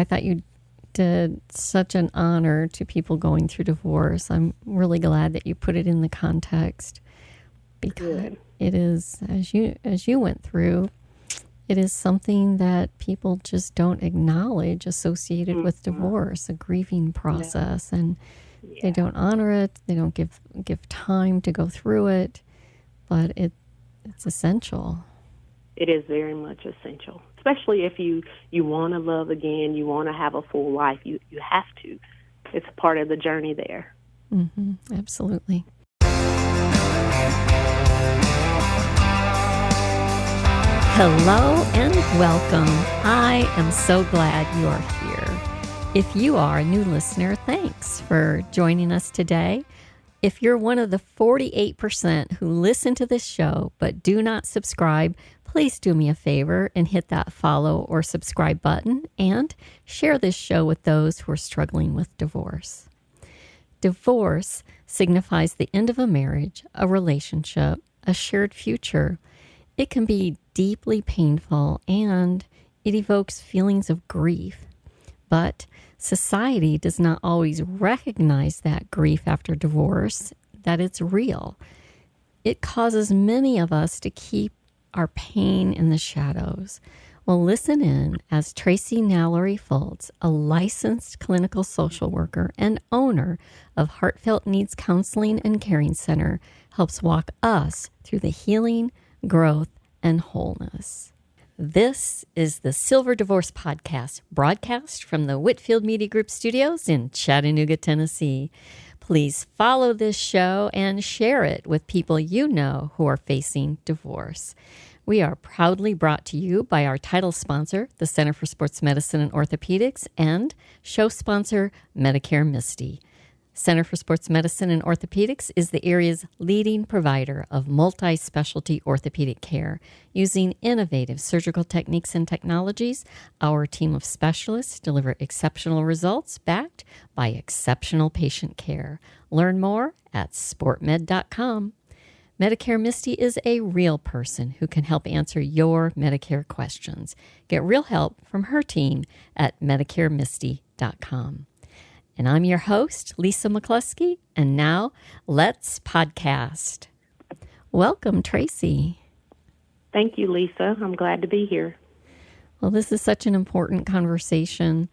I thought you did such an honor to people going through divorce. I'm really glad that you put it in the context, because it is, as you went through, it is something that people just don't acknowledge associated with divorce, a grieving process, and they don't honor it. They don't give time to go through it, but it's essential. It is very much essential, especially if you want to love again, you want to have a full life. You have to. It's part of the journey there. Mm-hmm. Absolutely. Hello and welcome. I am so glad you are here. If you are a new listener, thanks for joining us today. If you're one of the 48% who listen to this show but do not subscribe, please do me a favor and hit that follow or subscribe button and share this show with those who are struggling with divorce. Divorce signifies the end of a marriage, a relationship, a shared future. It can be deeply painful and it evokes feelings of grief. But society does not always recognize that grief after divorce, that it's real. It causes many of us to keep our pain in the shadows. Well, listen in as Tracy Nalory Fultz, a licensed clinical social worker and owner of Heartfelt Needs Counseling and Caring Center, helps walk us through the healing, growth, and wholeness. This is the Silver Divorce Podcast, broadcast from the Whitfield Media Group studios in Chattanooga, Tennessee. Please follow this show and share it with people you know who are facing divorce. We are proudly brought to you by our title sponsor, the Center for Sports Medicine and Orthopedics, and show sponsor, Medicare Misty. Center for Sports Medicine and Orthopedics is the area's leading provider of multi-specialty orthopedic care. Using innovative surgical techniques and technologies, our team of specialists deliver exceptional results backed by exceptional patient care. Learn more at sportmed.com. Medicare Misty is a real person who can help answer your Medicare questions. Get real help from her team at medicaremisty.com. And I'm your host, Lisa McCluskey, and now let's podcast. Welcome, Tracy. Thank you, Lisa. I'm glad to be here. Well, this is such an important conversation.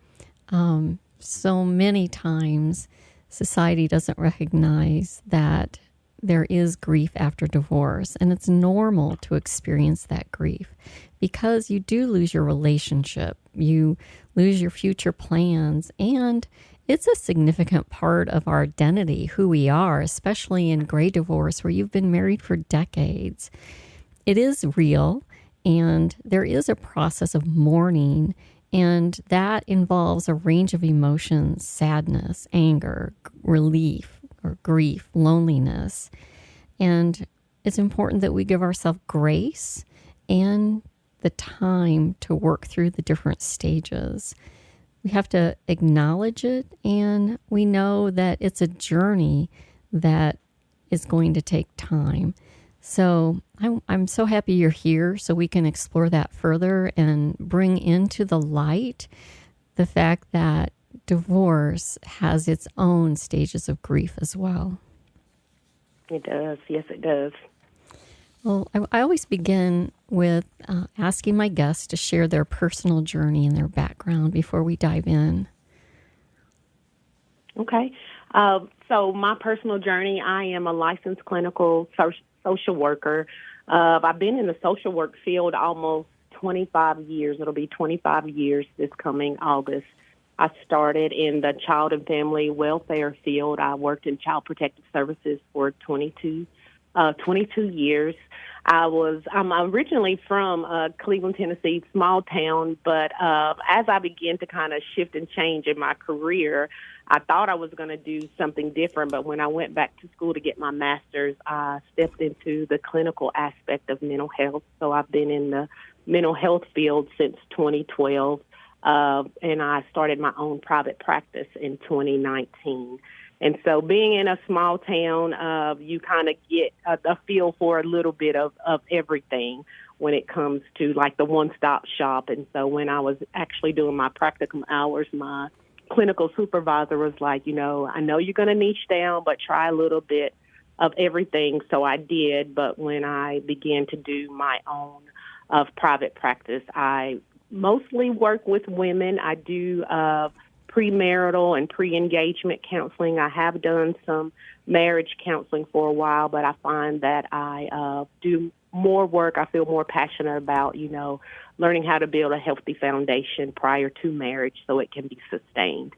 So many times society doesn't recognize that there is grief after divorce, and it's normal to experience that grief because you do lose your relationship, you lose your future plans, and it's a significant part of our identity, who we are, especially in gray divorce where you've been married for decades. It is real, and there is a process of mourning, and that involves a range of emotions: sadness, anger, relief, or grief, loneliness. And it's important that we give ourselves grace and the time to work through the different stages. We have to acknowledge it, and we know that it's a journey that is going to take time. So I'm so happy you're here so we can explore that further and bring into the light the fact that divorce has its own stages of grief as well. It does. Yes, it does. Well, I always begin with asking my guests to share their personal journey and their background before we dive in. Okay. So my personal journey, I am a licensed clinical social worker. I've been in the social work field almost 25 years. It'll be 25 years this coming August. I started in the child and family welfare field. I worked in child protective services for 22 years. I'm originally from Cleveland, Tennessee, small town, but as I began to kind of shift and change in my career, I thought I was going to do something different, but when I went back to school to get my master's, I stepped into the clinical aspect of mental health. So I've been in the mental health field since 2012, and I started my own private practice in 2019. And so being in a small town, you kind of get a feel for a little bit of everything. when it comes to like the one-stop shop. And so when I was actually doing my practicum hours, my clinical supervisor was like, I know you're going to niche down, but try a little bit of everything. So I did. But when I began to do my own private practice, I mostly work with women. I do premarital and pre-engagement counseling. I have done some marriage counseling for a while, but I find that I do more work I feel more passionate about, learning how to build a healthy foundation prior to marriage so it can be sustained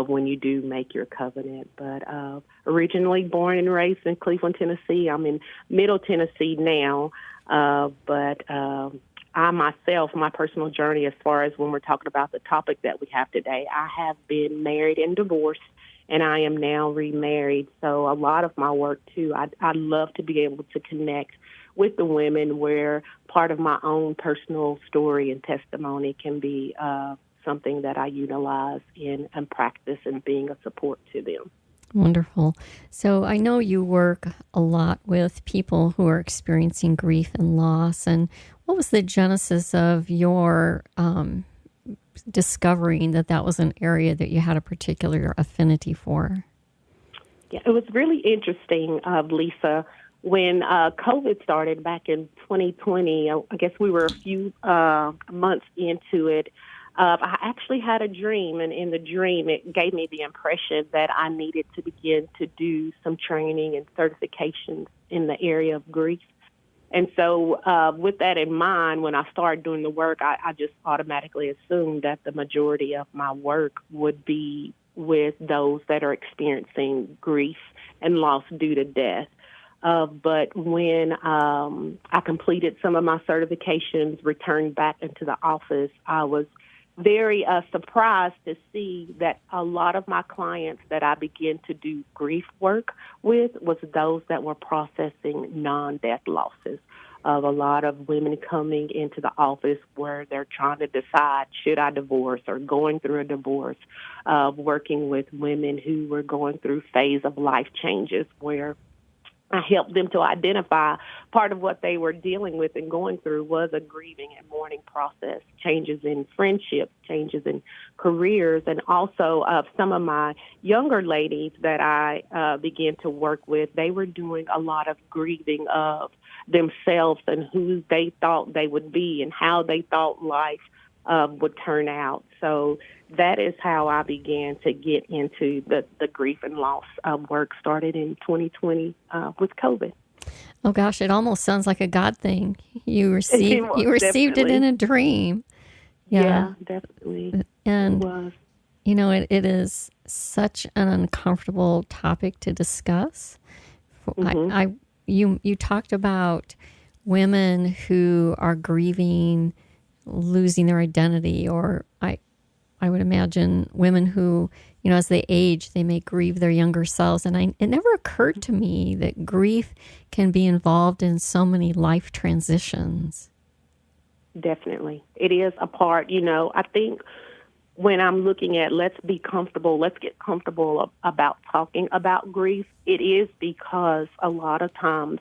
when you do make your covenant. But originally born and raised in Cleveland, Tennessee. I'm in Middle Tennessee now, but I myself, my personal journey as far as when we're talking about the topic that we have today, I have been married and divorced, and I am now remarried. So a lot of my work, too, I love to be able to connect with the women where part of my own personal story and testimony can be something that I utilize in practice and being a support to them. Wonderful. So I know you work a lot with people who are experiencing grief and loss. And what was the genesis of your discovering that was an area that you had a particular affinity for? Yeah, it was really interesting, Lisa. When COVID started back in 2020, I guess we were a few months into it. I actually had a dream, and in the dream, it gave me the impression that I needed to begin to do some training and certifications in the area of grief. And so with that in mind, when I started doing the work, I just automatically assumed that the majority of my work would be with those that are experiencing grief and loss due to death. But when I completed some of my certifications, returned back into the office, I was very surprised to see that a lot of my clients that I began to do grief work with was those that were processing non-death losses. Of a lot of women coming into the office where they're trying to decide, should I divorce, or going through a divorce, working with women who were going through phase of life changes where I helped them to identify part of what they were dealing with and going through was a grieving and mourning process, changes in friendships, changes in careers, and also some of my younger ladies that I began to work with, they were doing a lot of grieving of themselves and who they thought they would be and how they thought life would turn out. So that is how I began to get into the grief and loss work, started in 2020 with COVID. Oh gosh, it almost sounds like a God thing. You received it in a dream. Yeah, definitely. And it was. It is such an uncomfortable topic to discuss. Mm-hmm. You talked about women who are grieving losing their identity, or I would imagine women who, as they age, they may grieve their younger selves. And it never occurred to me that grief can be involved in so many life transitions. Definitely. It is a part, I think when I'm looking at let's get comfortable about talking about grief, it is because a lot of times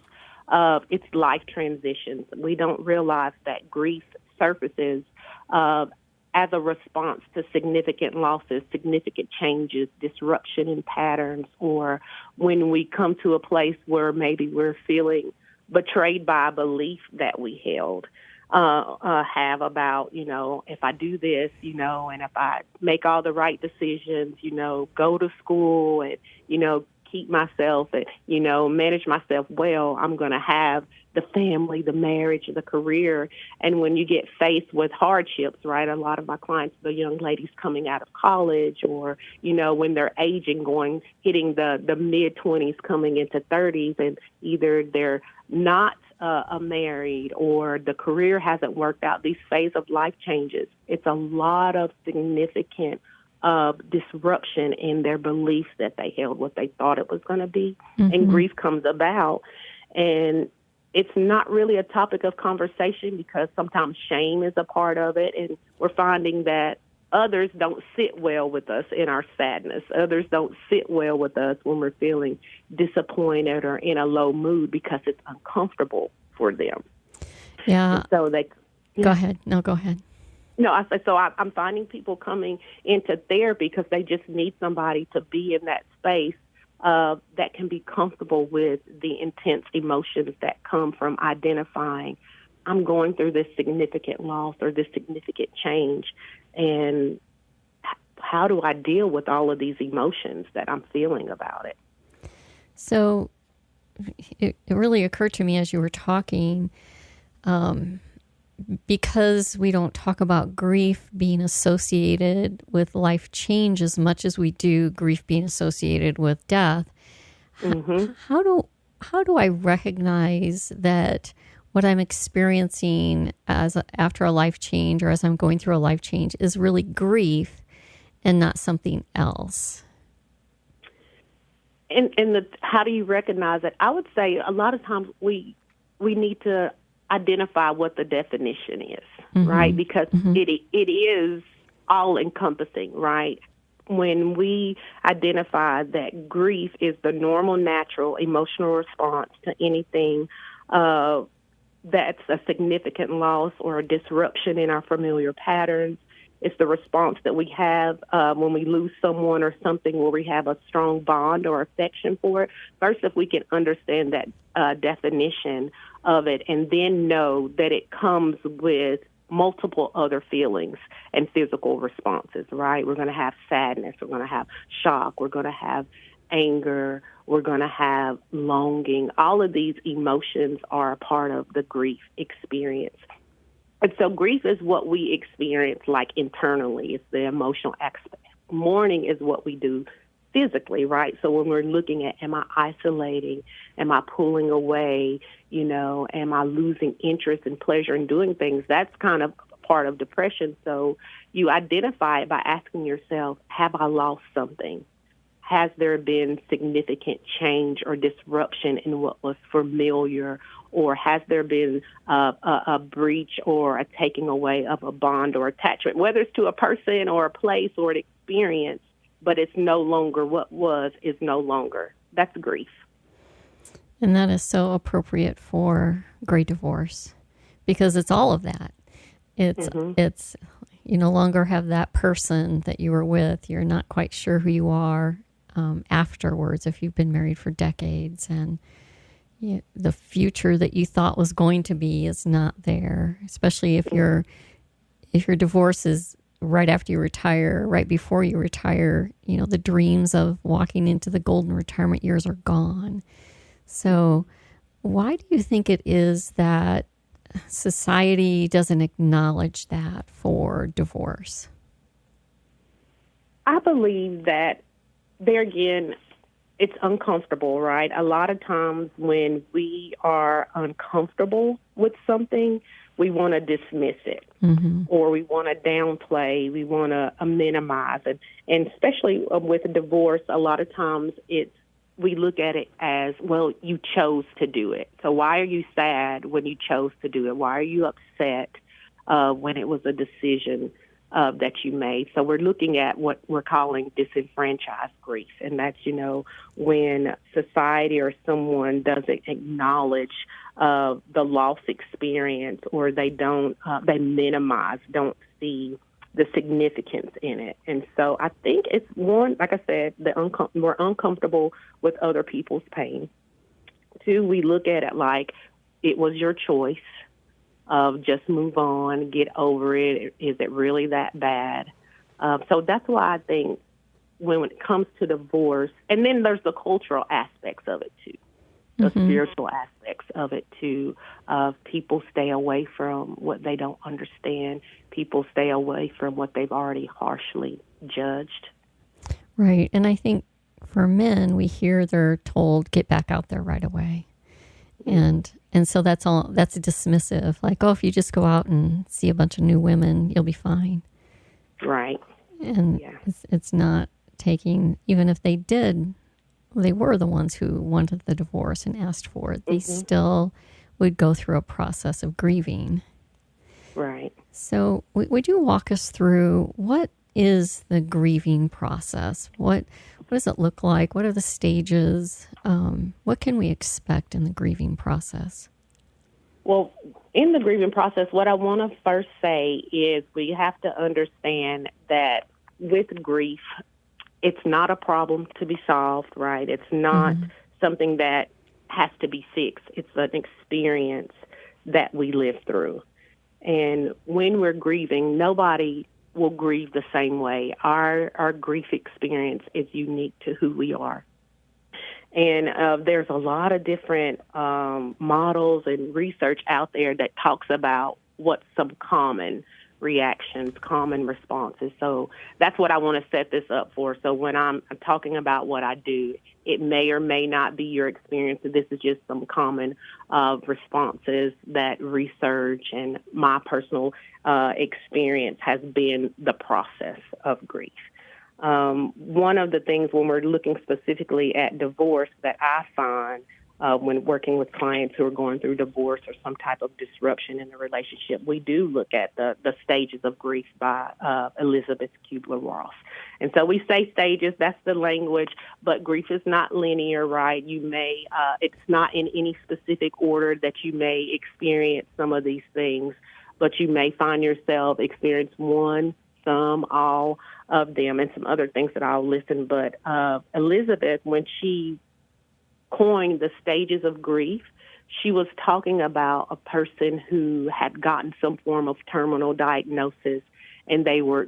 it's life transitions. We don't realize that grief surfaces as a response to significant losses, significant changes, disruption in patterns, or when we come to a place where maybe we're feeling betrayed by a belief that we have about, if I do this, and if I make all the right decisions, go to school and, keep myself and, manage myself well, I'm going to have the family, the marriage, the career. And when you get faced with hardships, right, a lot of my clients, the young ladies coming out of college or, when they're aging, hitting the mid-20s, coming into 30s, and either they're not married or the career hasn't worked out, these phase of life changes, it's a lot of significant disruption in their beliefs that they held, what they thought it was going to be. Mm-hmm. And grief comes about. And it's not really a topic of conversation because sometimes shame is a part of it. And we're finding that others don't sit well with us in our sadness. Others don't sit well with us when we're feeling disappointed or in a low mood because it's uncomfortable for them. Yeah. And so they Go ahead. No, go ahead. No, I say so. I'm finding people coming into therapy because they just need somebody to be in that space that can be comfortable with the intense emotions that come from identifying I'm going through this significant loss or this significant change, and how do I deal with all of these emotions that I'm feeling about it? So it really occurred to me as you were talking, because we don't talk about grief being associated with life change as much as we do grief being associated with death. Mm-hmm. How do I recognize that what I'm experiencing after a life change or as I'm going through a life change is really grief and not something else? And how do you recognize it? I would say a lot of times we need to identify what the definition is, right? Because it is all encompassing, right? When we identify that grief is the normal, natural emotional response to anything that's a significant loss or a disruption in our familiar patterns, it's the response that we have when we lose someone or something where we have a strong bond or affection for it. First, if we can understand that definition of it and then know that it comes with multiple other feelings and physical responses, right? We're going to have sadness. We're going to have shock. We're going to have anger. We're going to have longing. All of these emotions are a part of the grief experience. And so grief is what we experience like internally. It's the emotional aspect. Mourning is what we do physically, right? So when we're looking at, am I isolating? Am I pulling away? Am I losing interest and pleasure in doing things? That's kind of part of depression. So you identify it by asking yourself, have I lost something? Has there been significant change or disruption in what was familiar? Or has there been a breach or a taking away of a bond or attachment, whether it's to a person or a place or an experience, but it's no longer what was, is no longer. That's grief. And that is so appropriate for great divorce because it's all of that. It's you no longer have that person that you were with. You're not quite sure who you are afterwards if you've been married for decades, and the future that you thought was going to be is not there, especially if your divorce is right after you retire, right before you retire. The dreams of walking into the golden retirement years are gone. So why do you think it is that society doesn't acknowledge that for divorce? I believe that there again, it's uncomfortable, right? A lot of times when we are uncomfortable with something, we want to dismiss it or we want to downplay, we want to minimize it. And especially with a divorce, a lot of times we look at it as, well, you chose to do it. So why are you sad when you chose to do it? Why are you upset when it was a decision that you made? So we're looking at what we're calling disenfranchised grief. And that's, when society or someone doesn't acknowledge the loss experience, or they minimize, don't see the significance in it. And so I think it's one, like I said, we're uncomfortable with other people's pain. Two, we look at it like it was your choice of just move on, get over it. Is it really that bad? So that's why I think when it comes to divorce, and then there's the cultural aspects of it too, the spiritual aspects of it too. People stay away from what they don't understand. People stay away from what they've already harshly judged. Right. And I think for men, we hear they're told, get back out there right away. And so that's dismissive. Like, oh, if you just go out and see a bunch of new women, you'll be fine. Right. And it's not taking, even if they were the ones who wanted the divorce and asked for it, they still would go through a process of grieving. Right. So would you walk us through what is the grieving process? What does it look like? What are the stages? What can we expect in the grieving process? Well, in the grieving process, what I want to first say is we have to understand that with grief, it's not a problem to be solved, right? It's not something that has to be fixed. It's an experience that we live through. And when we're grieving, nobody will grieve the same way. Our grief experience is unique to who we are. And there's a lot of different models and research out there that talks about what's some common reactions, common responses. So that's what I want to set this up for. So when I'm talking about what I do, it may or may not be your experience. This is just some common responses that research and my personal experience has been the process of grief. One of the things when we're looking specifically at divorce that I find when working with clients who are going through divorce or some type of disruption in the relationship, we do look at the stages of grief by Elizabeth Kubler-Ross. And so we say stages, that's the language, but grief is not linear, right? You may, it's not in any specific order that you may experience some of these things, but you may find yourself experience one, some, all of them, and some other things that I'll listen. But Elizabeth, when she coined the stages of grief, she was talking about a person who had gotten some form of terminal diagnosis, and they were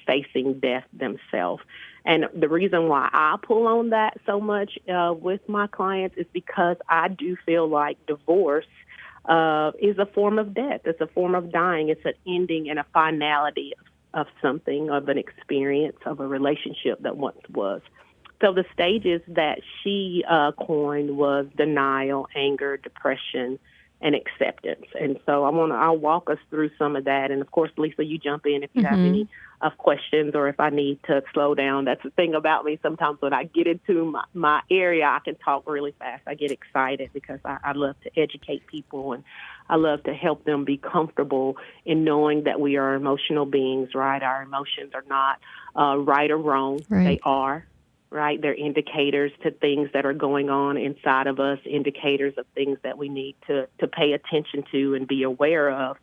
facing death themselves. And the reason why I pull on that so much with my clients is because I do feel like divorce is a form of death. It's a form of dying. It's an ending and a finality of something, of an experience, of a relationship that once was. So the stages that she coined was denial, anger, depression, and acceptance. And so I'll walk us through some of that. And of course, Lisa, you jump in if you have any questions or if I need to slow down. That's the thing about me. Sometimes when I get into my area, I can talk really fast. I get excited because I love to educate people, and I love to help them be comfortable in knowing that we are emotional beings, right? Our emotions are not right or wrong. Right. They are. Right? They're indicators to things that are going on inside of us, indicators of things that we need to pay attention to and be aware of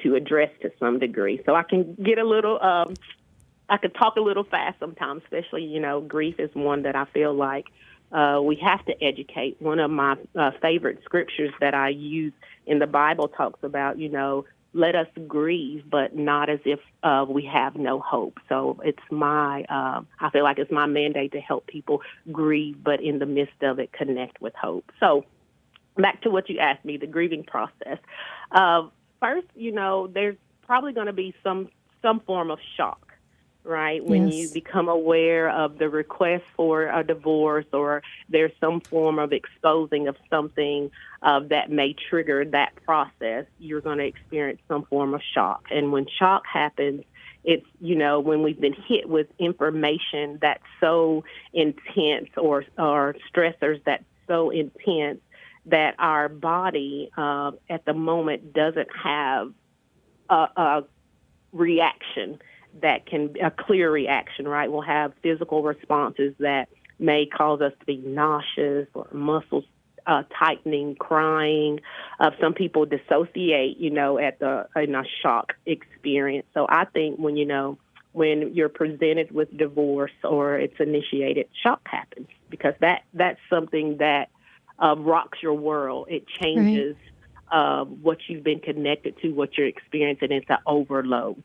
to address to some degree. So I can get a little, I could talk a little fast sometimes, especially, grief is one that I feel like we have to educate. One of my favorite scriptures that I use in the Bible talks about, let us grieve, but not as if we have no hope. So it's I feel like it's my mandate to help people grieve, but in the midst of it, connect with hope. So back to what you asked me, the grieving process. First, there's probably going to be some form of shock, right? When you become aware of the request for a divorce, or there's some form of exposing of something that may trigger that process, you're going to experience some form of shock. And when shock happens, it's, when we've been hit with information that's so intense or stressors that's so intense that our body at the moment doesn't have a reaction that can a clear reaction, right? We'll have physical responses that may cause us to be nauseous or muscles tightening, crying. Some people dissociate, in a shock experience. So I think when you're presented with divorce or it's initiated, shock happens because that's something that rocks your world. It changes what you've been connected to, what you're experiencing. It's an overload.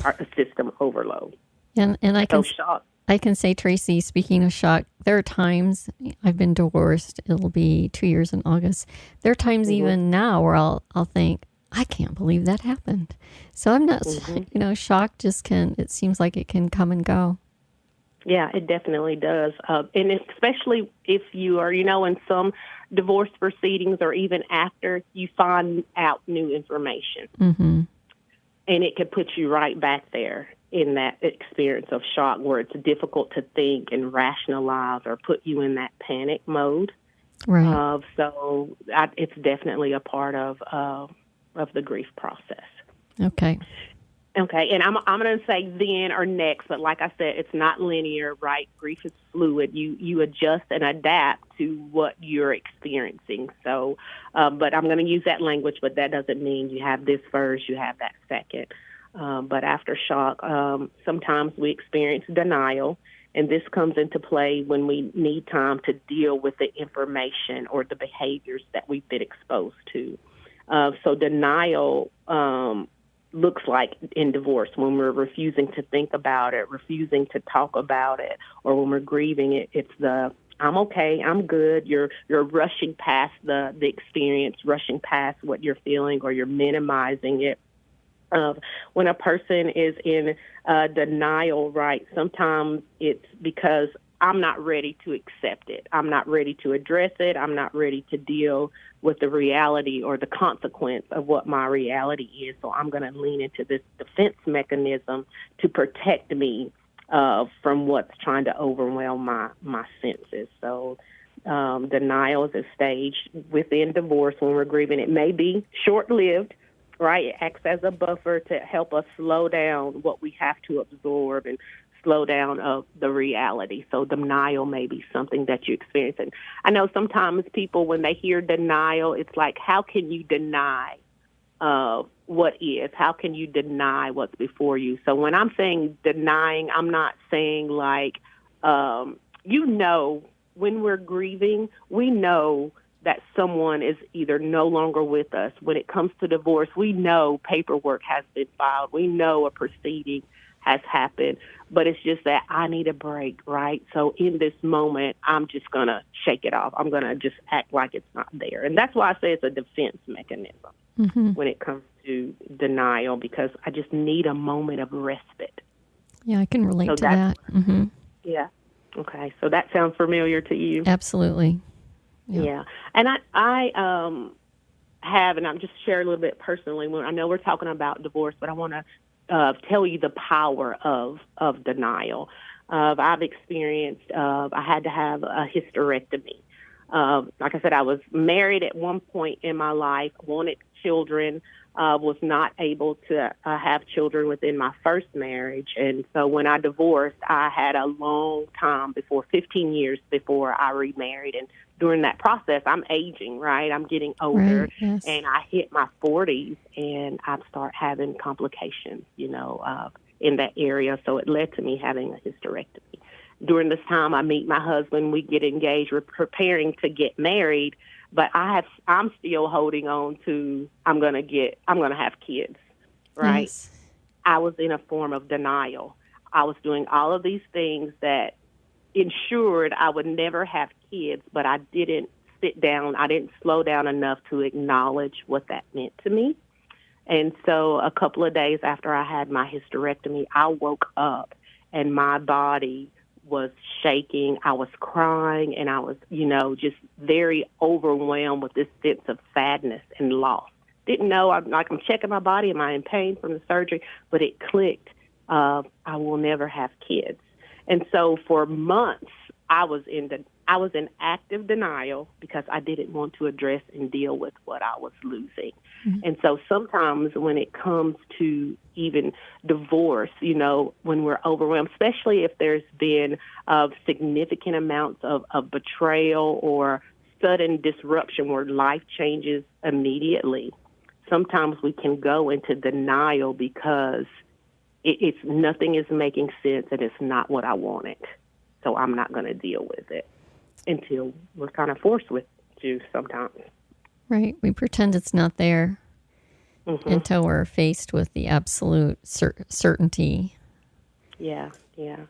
A system overload. And I can say, Tracy, speaking of shock, there are times I've been divorced. It'll be 2 years in August. There are times even now where I'll think, I can't believe that happened. So I'm not, shock it seems like it can come and go. Yeah, it definitely does. And especially if you are, in some divorce proceedings or even after you find out new information. Mm-hmm. And it could put you right back there in that experience of shock where it's difficult to think and rationalize or put you in that panic mode. Right. It's definitely a part of the grief process. Okay. Okay, and I'm going to say then or next, but like I said, it's not linear, right? Grief is fluid. You adjust and adapt to what you're experiencing. So, but I'm going to use that language, but that doesn't mean you have this first, you have that second. But after shock, sometimes we experience denial, and this comes into play when we need time to deal with the information or the behaviors that we've been exposed to. So denial looks like in divorce when we're refusing to think about it, refusing to talk about it, or when we're grieving it, it's the I'm okay, I'm good. You're rushing past the experience, rushing past what you're feeling, or you're minimizing it. When a person is in denial, right, sometimes it's because I'm not ready to accept it. I'm not ready to address it. I'm not ready to deal with the reality or the consequence of what my reality is. So I'm going to lean into this defense mechanism to protect me from what's trying to overwhelm my senses. So denial is a stage within divorce when we're grieving. It may be short-lived, right? It acts as a buffer to help us slow down what we have to absorb and slow down of the reality. So denial may be something that you experience. And I know sometimes people, when they hear denial, it's like, how can you deny what is? How can you deny what's before you? So when I'm saying denying, I'm not saying like, when we're grieving, we know that someone is either no longer with us. When it comes to divorce, we know paperwork has been filed. We know a proceeding has happened, but it's just that I need a break, right? So in this moment, I'm just going to shake it off. I'm going to just act like it's not there. And that's why I say it's a defense mechanism when it comes to denial, because I just need a moment of respite. Yeah, I can relate to that. Mm-hmm. Yeah. Okay. So that sounds familiar to you? Absolutely. Yeah. And I have, and I'm just share a little bit personally. I know we're talking about divorce, but I want to tell you the power of denial. I've experienced, I had to have a hysterectomy. Like I said, I was married at one point in my life, wanted children, was not able to have children within my first marriage. And so when I divorced, I had a long time 15 years before I remarried. And during that process, I'm aging, right? I'm getting older, right, yes. And I hit my 40s, and I start having complications, in that area. So it led to me having a hysterectomy. During this time, I meet my husband. We get engaged. We're preparing to get married, but I'm still holding on to I'm gonna have kids, right? Yes. I was in a form of denial. I was doing all of these things that ensured I would never have kids, but I didn't sit down. I didn't slow down enough to acknowledge what that meant to me. And so a couple of days after I had my hysterectomy, I woke up and my body was shaking. I was crying, and I was, just very overwhelmed with this sense of sadness and loss. Didn't know, I'm checking my body. Am I in pain from the surgery? But it clicked. I will never have kids. And so for months, I was in active denial because I didn't want to address and deal with what I was losing. Mm-hmm. And so sometimes when it comes to even divorce, when we're overwhelmed, especially if there's been significant amounts of betrayal or sudden disruption where life changes immediately, sometimes we can go into denial because it's nothing is making sense and it's not what I wanted. So I'm not going to deal with it until we're kind of forced with to sometimes. Right. We pretend it's not there until we're faced with the absolute certainty. Yeah, yeah.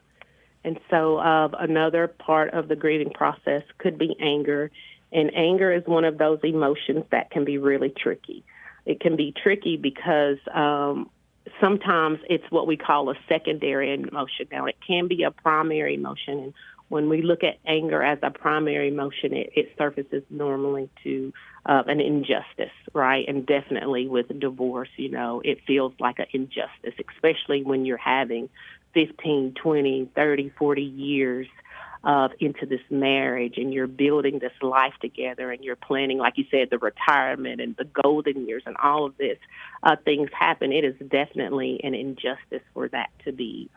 And so another part of the grieving process could be anger. And anger is one of those emotions that can be really tricky. It can be tricky because sometimes it's what we call a secondary emotion. Now, it can be a primary emotion, and when we look at anger as a primary emotion, it surfaces normally to an injustice, right? And definitely with divorce, it feels like an injustice, especially when you're having 15, 20, 30, 40 years into this marriage, and you're building this life together, and you're planning, like you said, the retirement and the golden years and all of this, things happen. It is definitely an injustice for that to be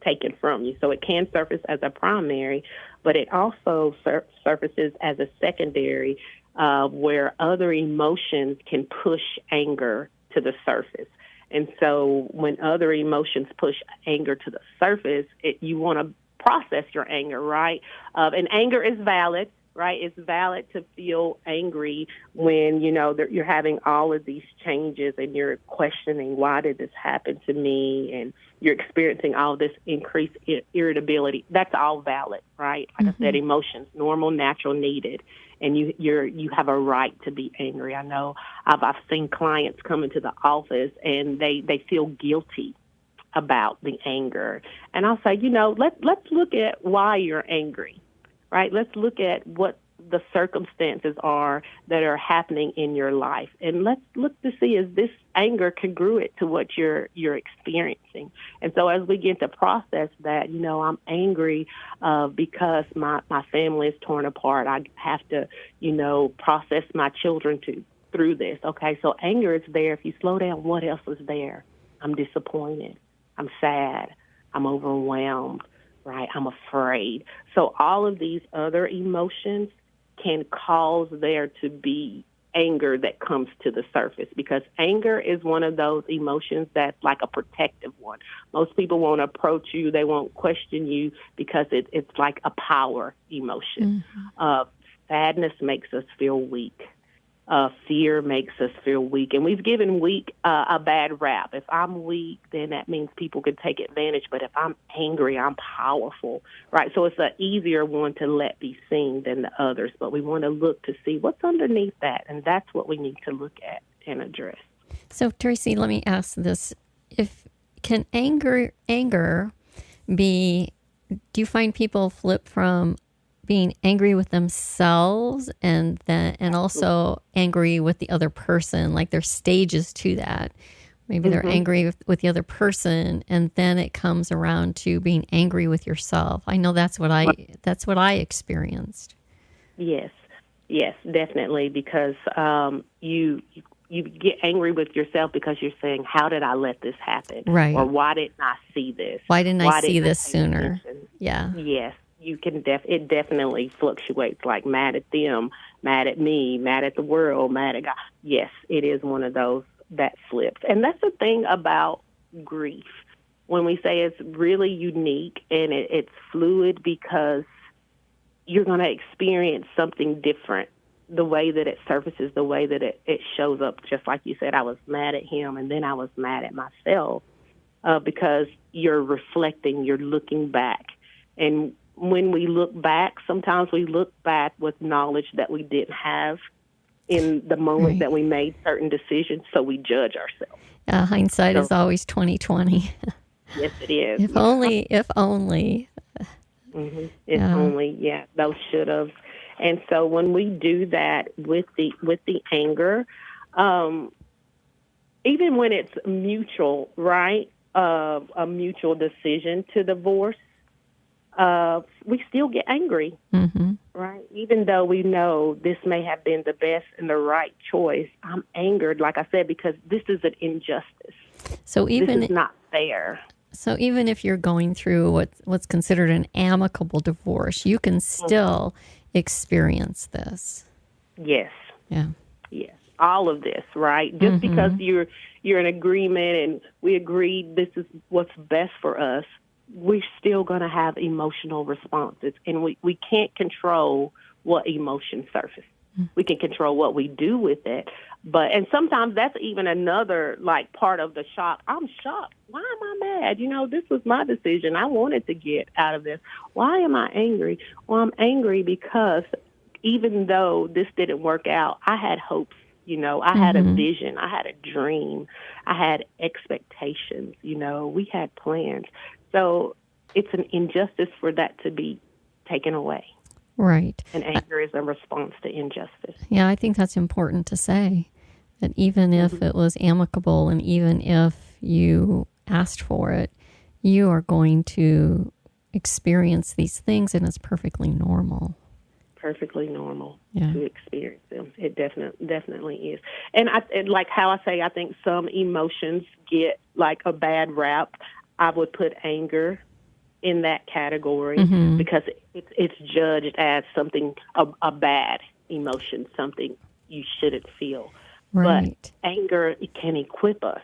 taken from you. So it can surface as a primary, but it also surfaces as a secondary, where other emotions can push anger to the surface. And so when other emotions push anger to the surface, you want to process your anger, right? And anger is valid, right? It's valid to feel angry when, you're having all of these changes and you're questioning, why did this happen to me? And you're experiencing all this increased irritability. That's all valid, right? Like I said, emotions, normal, natural, needed. And you have a right to be angry. I know I've seen clients come into the office and they feel guilty about the anger. And I'll say, let's look at why you're angry, right? Let's look at what the circumstances are that are happening in your life. And let's look to see, is this anger congruent to what you're experiencing? And so as we get to process that, I'm angry because my family is torn apart. I have to, process my children through this. Okay, so anger is there. If you slow down, what else is there? I'm disappointed. I'm sad. I'm overwhelmed, right? I'm afraid. So all of these other emotions can cause there to be anger that comes to the surface, because anger is one of those emotions that's like a protective one. Most people won't approach you. They won't question you because it's like a power emotion. Sadness makes us feel weak. Fear makes us feel weak. And we've given weak a bad rap. If I'm weak, then that means people can take advantage. But if I'm angry, I'm powerful, right? So it's an easier one to let be seen than the others. But we want to look to see what's underneath that. And that's what we need to look at and address. So, Tracy, let me ask this. Can anger be, do you find people flip from being angry with themselves and also angry with the other person? Like there's stages to that. Maybe they're angry with the other person, and then it comes around to being angry with yourself. I know that's what I experienced. Yes, definitely, because you get angry with yourself because you're saying, how did I let this happen? Right. Or why didn't I see this? Why didn't I see this sooner? Attention? Yeah. Yes. You can it definitely fluctuates, like mad at them, mad at me, mad at the world, mad at God. Yes, it is one of those that flips. And that's the thing about grief. When we say it's really unique and it's fluid, because you're going to experience something different, the way that it surfaces, the way that it shows up. Just like you said, I was mad at him and then I was mad at myself, because you're reflecting, you're looking back. And when we look back, sometimes we look back with knowledge that we didn't have in the moment that we made certain decisions, so we judge ourselves. Hindsight is always 20/20. Yes, it is. If only. If only, those should have. And so when we do that with the anger, even when it's mutual, right, a mutual decision to divorce, we still get angry, right? Even though we know this may have been the best and the right choice, I'm angered, like I said, because this is an injustice. So this is not fair. So even if you're going through what's considered an amicable divorce, you can still experience this. Yes. Yeah. Yes. All of this, right? Just because you're in agreement and we agreed this is what's best for us, we're still going to have emotional responses, and we can't control what emotions surface. We can control what we do with it, and sometimes that's even another part of the shock. I'm shocked. Why am I mad? This was my decision. I wanted to get out of this. Why am I angry? Well, I'm angry because even though this didn't work out, I had hopes. I had a vision. I had a dream. I had expectations. We had plans. So it's an injustice for that to be taken away. Right. And anger is a response to injustice. Yeah, I think that's important to say, that even if it was amicable and even if you asked for it, you are going to experience these things, and it's perfectly normal. Perfectly normal Yeah. to experience them. It definitely is. And like how I say, I think some emotions get like a bad rap. I would put anger in that category because it's judged as something, a bad emotion, something you shouldn't feel. Right. But anger, it can equip us,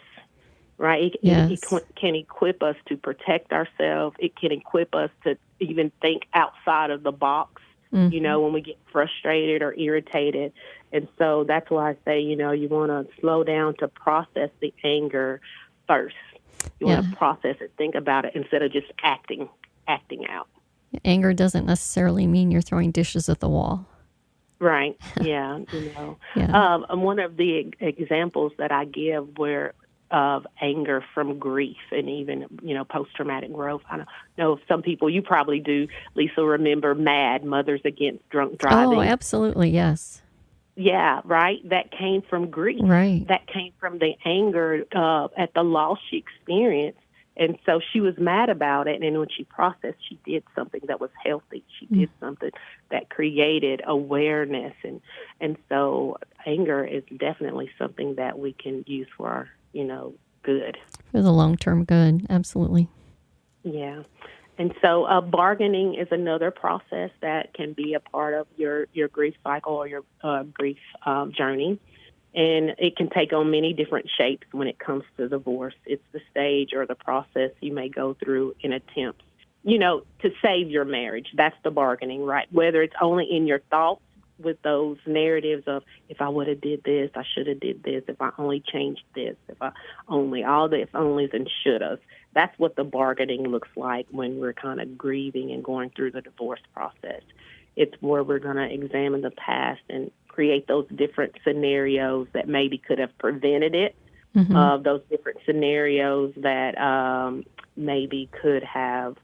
right? It can equip us to protect ourselves. It can equip us to even think outside of the box, when we get frustrated or irritated. And so that's why I say, you want to slow down to process the anger first. You want to process it, think about it, instead of just acting out. Anger doesn't necessarily mean you're throwing dishes at the wall. Right. Yeah. One of the examples that I give of anger from grief and even, post-traumatic growth. I don't know if some people, you probably do, Lisa, remember MAD, Mothers Against Drunk Driving. Oh, absolutely. Yes. Yeah, right. That came from grief. Right. That came from the anger at the loss she experienced. And so she was mad about it. And when she processed, she did something that was healthy. She did something that created awareness. And so anger is definitely something that we can use for our, good. For the long-term good. Absolutely. Yeah. And so bargaining is another process that can be a part of your grief cycle or your grief journey. And it can take on many different shapes when it comes to divorce. It's the stage or the process you may go through in attempts, to save your marriage. That's the bargaining, right? Whether it's only in your thoughts with those narratives of, if I would have did this, I should have did this, if I only changed this, if I only, all the if onlys and shouldas. That's what the bargaining looks like when we're kind of grieving and going through the divorce process. It's where we're going to examine the past and create those different scenarios that maybe could have prevented it, those different scenarios that maybe could have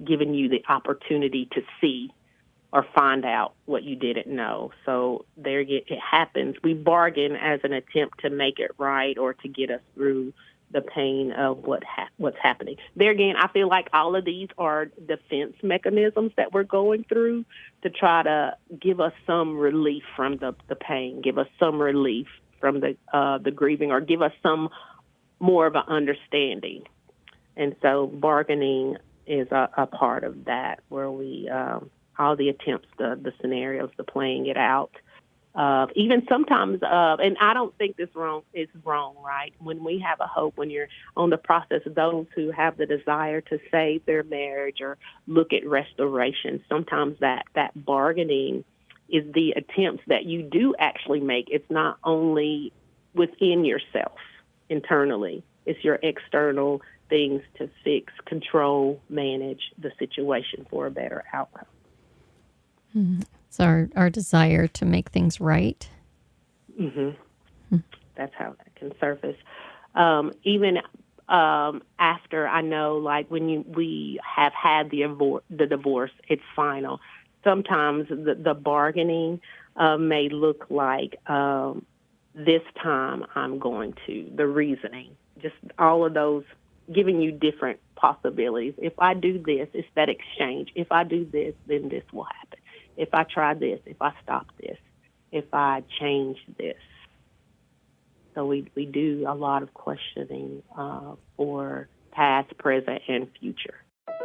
given you the opportunity to see or find out what you didn't know. So it happens. We bargain as an attempt to make it right or to get us through the pain of what's happening. There again, I feel like all of these are defense mechanisms that we're going through to try to give us some relief from the pain, give us some relief from the grieving, or give us some more of an understanding. And so bargaining is a part of that, where we all the attempts, the scenarios, the playing it out. Even sometimes, and I don't think this is wrong, right? When we have a hope, when you're on the process of those who have the desire to save their marriage or look at restoration, sometimes that bargaining is the attempts that you do actually make. It's not only within yourself internally. It's your external things to fix, control, manage the situation for a better outcome. It's our desire to make things right. That's how that can surface. Even after, I know, like when we have had the divorce, it's final. Sometimes the bargaining may look like this time I'm going to, the reasoning, just all of those giving you different possibilities. If I do this, it's that exchange. If I do this, then this will happen. If I try this, if I stop this, if I change this. So we do a lot of questioning for past, present, and future.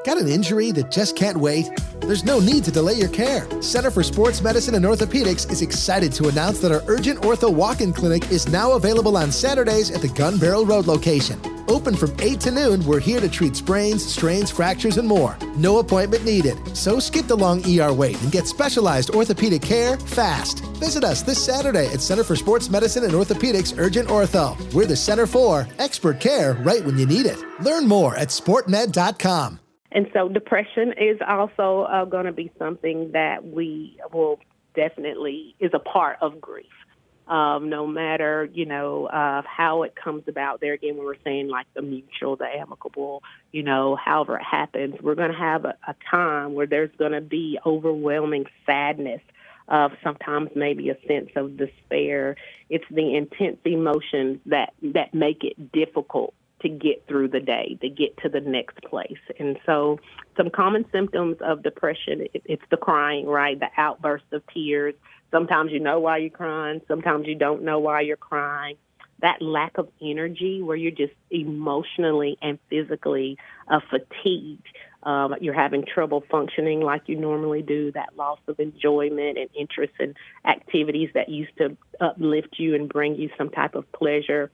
Got an injury that just can't wait? There's no need to delay your care. Center for Sports Medicine and Orthopedics is excited to announce that our Urgent Ortho Walk-In Clinic is now available on Saturdays at the Gun Barrel Road location. Open from 8 to noon, we're here to treat sprains, strains, fractures, and more. No appointment needed. So skip the long ER wait and get specialized orthopedic care fast. Visit us this Saturday at Center for Sports Medicine and Orthopedics Urgent Ortho. We're the center for expert care right when you need it. Learn more at sportmed.com. And so depression is also going to be something that we will definitely is a part of grief. No matter, how it comes about. There again, when we're saying like the mutual, the amicable, however it happens, we're going to have a time where there's going to be overwhelming sadness, of sometimes maybe a sense of despair. It's the intense emotions that make it difficult to get through the day, to get to the next place. And so some common symptoms of depression, it's the crying, right? The outburst of tears. Sometimes you know why you're crying. Sometimes you don't know why you're crying. That lack of energy where you're just emotionally and physically fatigued. You're having trouble functioning like you normally do, that loss of enjoyment and interest in activities that used to uplift you and bring you some type of pleasure,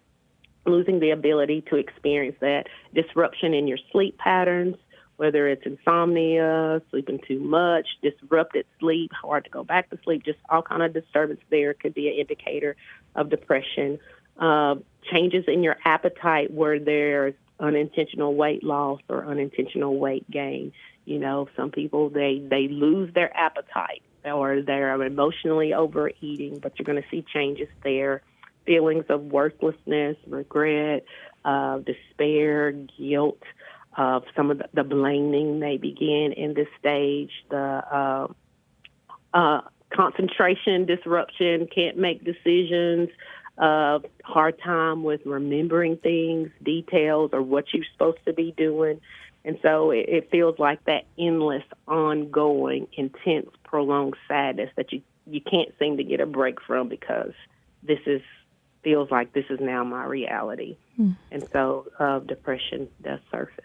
losing the ability to experience that, disruption in your sleep patterns, whether it's insomnia, sleeping too much, disrupted sleep, hard to go back to sleep, just all kind of disturbance there could be an indicator of depression. Changes in your appetite where there's unintentional weight loss or unintentional weight gain. You know, some people, they lose their appetite or they're emotionally overeating, but you're going to see changes there. Feelings of worthlessness, regret, despair, guilt, some of the blaming may begin in this stage. The concentration disruption, can't make decisions, hard time with remembering things, details, or what you're supposed to be doing. And so it feels like that endless, ongoing, intense, prolonged sadness that you can't seem to get a break from because feels like this is now my reality. And so depression does surface.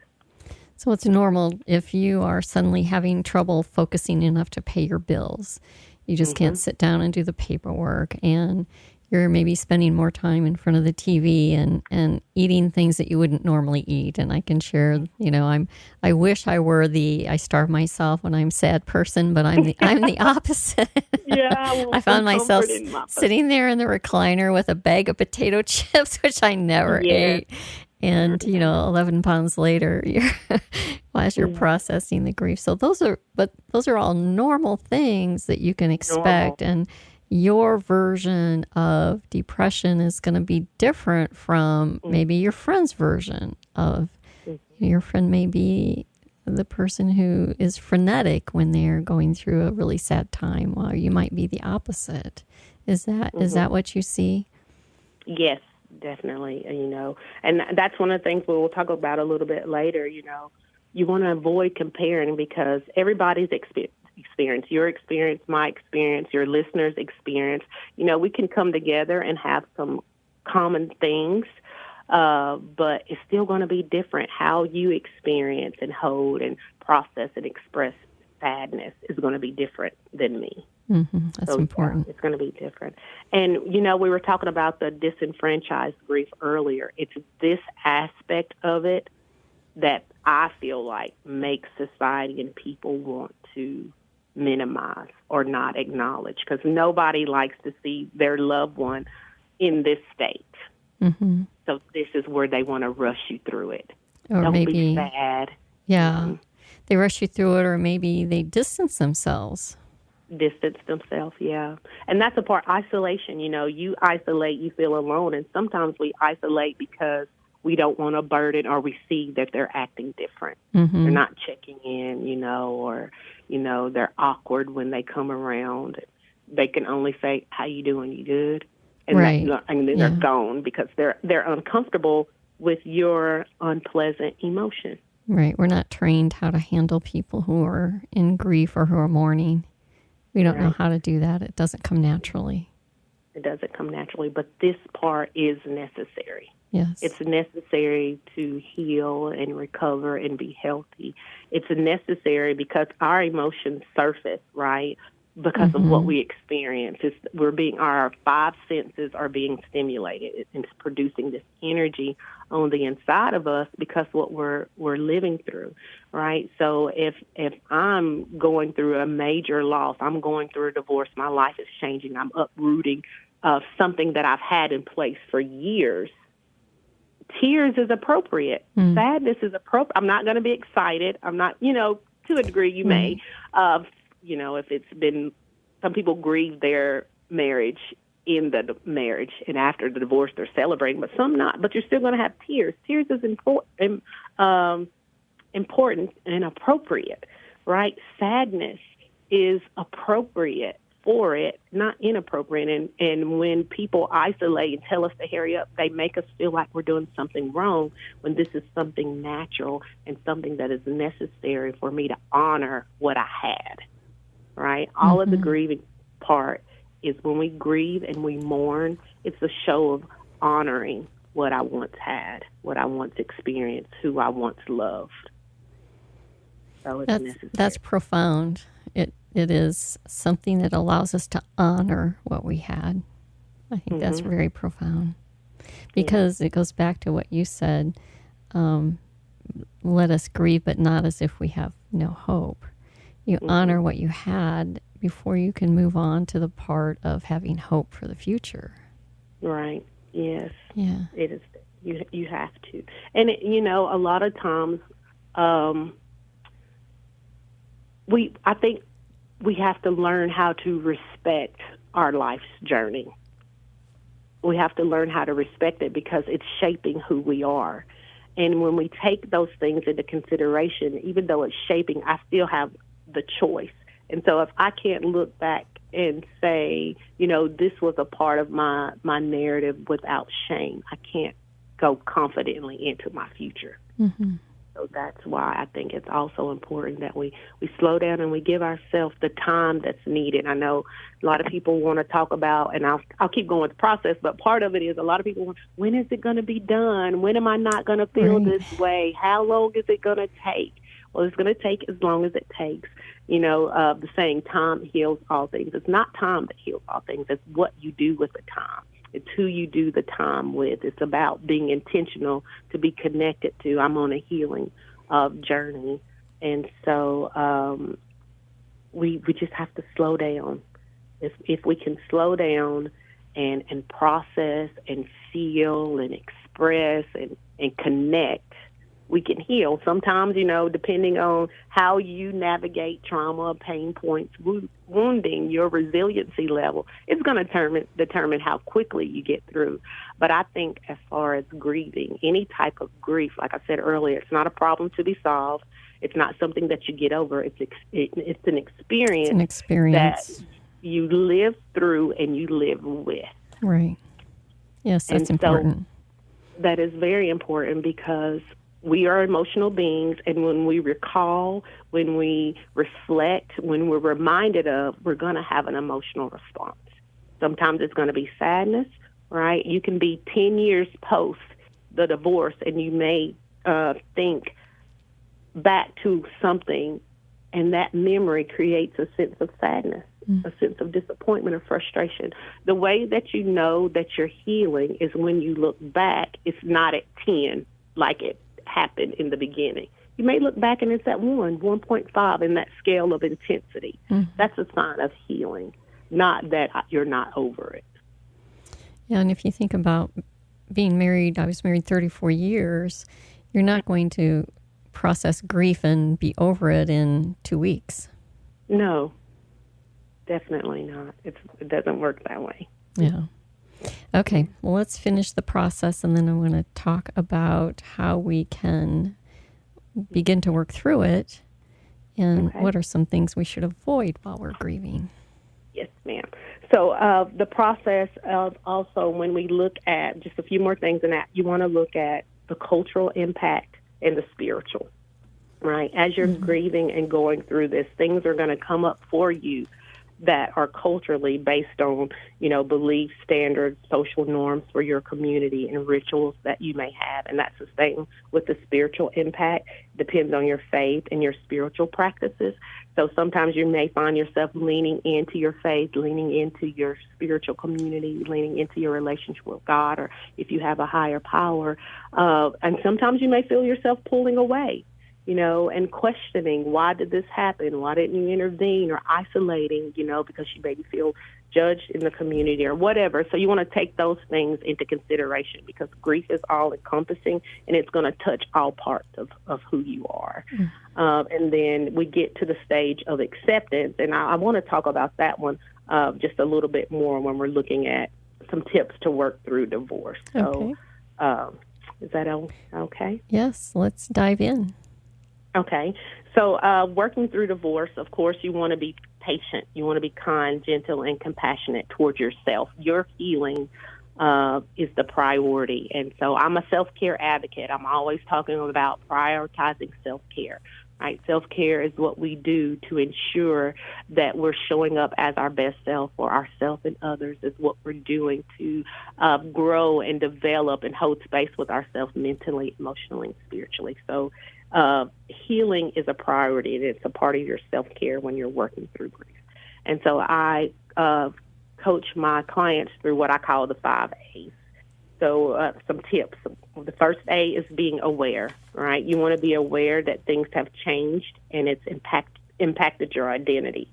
So it's normal if you are suddenly having trouble focusing enough to pay your bills. You just can't sit down and do the paperwork, and you're maybe spending more time in front of the TV and eating things that you wouldn't normally eat. And I can share, you know, I wish I were I starve myself when I'm a sad person, but I'm the opposite. Yeah, I found myself sitting there in the recliner with a bag of potato chips, which I never ate. And, you know, 11 pounds later, as you're processing the grief. So those are all normal things that you can expect. And your version of depression is going to be different from maybe your friend's version of, your friend may be the person who is frenetic when they're going through a really sad time, while you might be the opposite. Is that what you see? Yes, definitely. You know, and that's one of the things we'll talk about a little bit later. You know, you want to avoid comparing because everybody's experience, your experience, my experience, your listeners' experience, you know, we can come together and have some common things, but it's still going to be different. How you experience and hold and process and express sadness is going to be different than me. That's important. It's going to be different. And, you know, we were talking about the disenfranchised grief earlier. It's this aspect of it that I feel like makes society and people want to minimize or not acknowledge, because nobody likes to see their loved one in this state. So this is where they want to rush you through it. Or Don't maybe be sad. They rush you through it, or maybe they distance themselves. Yeah. And that's a part, isolation. You know, you isolate, you feel alone, and sometimes we isolate because we don't want to burden, or we see that they're acting different. They're not checking in, you know, or, you know, they're awkward when they come around. They can only say, "How you doing? You good?" And then they're gone because they're uncomfortable with your unpleasant emotion. Right. We're not trained how to handle people who are in grief or who are mourning. We don't know how to do that. It doesn't come naturally. It doesn't come naturally, but this part is necessary. Yes. It's necessary to heal and recover and be healthy. It's necessary because our emotions surface, right? Because of what we experience. Our five senses are being stimulated. It's producing this energy on the inside of us because what we're living through, right? So if I'm going through a major loss, I'm going through a divorce, my life is changing, I'm uprooting something that I've had in place for years, tears is appropriate. Sadness is appropriate. I'm not going to be excited. I'm not, you know, to a degree you may. You know, if it's been, some people grieve their marriage in the marriage, and after the divorce they're celebrating, but some not. But you're still going to have tears. Tears is important and appropriate, right? Sadness is appropriate for it, not inappropriate. And when people isolate and tell us to hurry up, they make us feel like we're doing something wrong when this is something natural and something that is necessary for me to honor what I had, right? All of the grieving part is when we grieve and we mourn, it's a show of honoring what I once had, what I once experienced, who I once loved. So it's necessary. That's profound. It is something that allows us to honor what we had. I think that's very profound. Because it goes back to what you said, let us grieve, but not as if we have no hope. You honor what you had before you can move on to the part of having hope for the future. Right. Yes. Yeah. It is. You have to. And, a lot of times I think we have to learn how to respect our life's journey. We have to learn how to respect it because it's shaping who we are. And when we take those things into consideration, even though it's shaping, I still have the choice. And so if I can't look back and say, this was a part of my narrative without shame, I can't go confidently into my future. Mm-hmm. So that's why I think it's also important that we slow down and we give ourselves the time that's needed. I know a lot of people want to talk about, and I'll keep going with the process, but part of it is a lot of people want, when is it going to be done? When am I not going to feel this way? How long is it going to take? Well, it's going to take as long as it takes. The saying, time heals all things. It's not time that heals all things. It's what you do with the time. It's who you do the time with. It's about being intentional to be connected to. I'm on a healing journey. And so we just have to slow down. If we can slow down and process and feel and express and connect, we can heal. Sometimes, depending on how you navigate trauma, pain points, wounding, your resiliency level, it's going to determine how quickly you get through. But I think as far as grieving, any type of grief, like I said earlier, it's not a problem to be solved. It's not something that you get over. It's an experience. It's an experience that you live through and you live with. Right. Yes, that's important. So that is very important because we are emotional beings, and when we recall, when we reflect, when we're reminded of, we're going to have an emotional response. Sometimes it's going to be sadness, right? You can be 10 years post the divorce, and you may think back to something, and that memory creates a sense of sadness, a sense of disappointment or frustration. The way that you know that you're healing is when you look back, it's not at 10 like it happened in the beginning. You may look back and it's at 1.5 in that scale of intensity. That's a sign of healing, not that you're not over it. Yeah, and if you think about being married, I was married 34 years, you're not going to process grief and be over it in 2 weeks. No, definitely not. It doesn't work that way. Yeah. Okay, well, let's finish the process, and then I want to talk about how we can begin to work through it, and what are some things we should avoid while we're grieving. Yes, ma'am. So the process of also when we look at, just a few more things in that, you want to look at the cultural impact and the spiritual, right? As you're grieving and going through this, things are going to come up for you that are culturally based on, belief standards, social norms for your community, and rituals that you may have. And that's the same with the spiritual impact. Depends on your faith and your spiritual practices. So sometimes you may find yourself leaning into your faith, leaning into your spiritual community, leaning into your relationship with God, or if you have a higher power. And sometimes you may feel yourself pulling away, and questioning, why did this happen? Why didn't you intervene? Or isolating, because you maybe feel judged in the community or whatever. So you want to take those things into consideration because grief is all encompassing and it's going to touch all parts of who you are. And then we get to the stage of acceptance. And I want to talk about that one just a little bit more when we're looking at some tips to work through divorce. Okay. So is that okay? Yes, let's dive in. Okay, So working through divorce, of course, you want to be patient. You want to be kind, gentle, and compassionate towards yourself. Your healing is the priority. And so I'm a self-care advocate. I'm always talking about prioritizing self-care. Right? Self-care is what we do to ensure that we're showing up as our best self for ourselves and others, is what we're doing to grow and develop and hold space with ourselves mentally, emotionally, and spiritually. So healing is a priority, and it's a part of your self-care when you're working through grief. And so I coach my clients through what I call the 5 A's. So some tips. The first A is being aware, right? You want to be aware that things have changed and it's impacted your identity.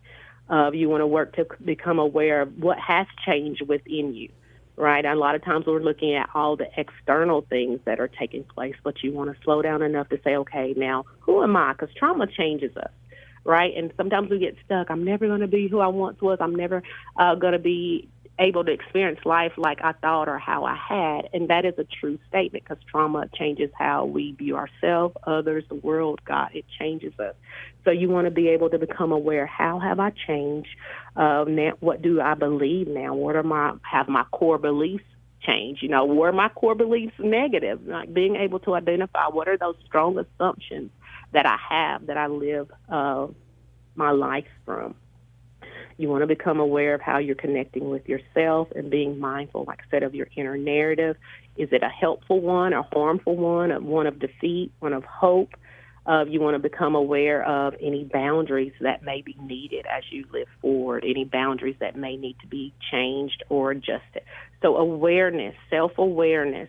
You want to work to become aware of what has changed within you, right? A lot of times we're looking at all the external things that are taking place, but you want to slow down enough to say, okay, now who am I? Because trauma changes us, right? And sometimes we get stuck. I'm never going to be who I once was. I'm never going to be able to experience life like I thought or how I had. And that is a true statement, because trauma changes how we view ourselves, others, the world, God. It changes us. So you want to be able to become aware, how have I changed? Now, what do I believe now? Have my core beliefs changed? Were my core beliefs negative? Like being able to identify what are those strong assumptions that I have, that I live my life from. You want to become aware of how you're connecting with yourself and being mindful, like I said, of your inner narrative. Is it a helpful one, a harmful one of defeat, one of hope? You want to become aware of any boundaries that may be needed as you live forward, any boundaries that may need to be changed or adjusted. So awareness, self-awareness,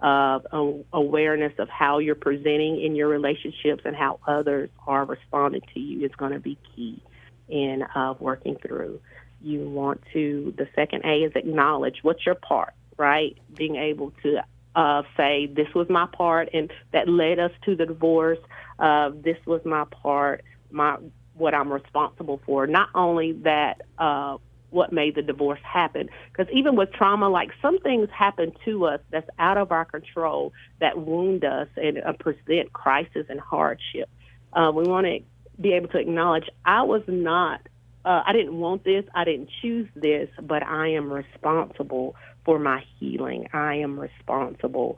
awareness of how you're presenting in your relationships and how others are responding to you is going to be key in working through. You want to, the second A is acknowledge what's your part, right? Being able to say, this was my part, and that led us to the divorce. This was my part, what I'm responsible for. Not only that, what made the divorce happen, because even with trauma, like some things happen to us that's out of our control that wound us and present crisis and hardship. We want to be able to acknowledge I didn't want this, I didn't choose this, but I am responsible for my healing. I am responsible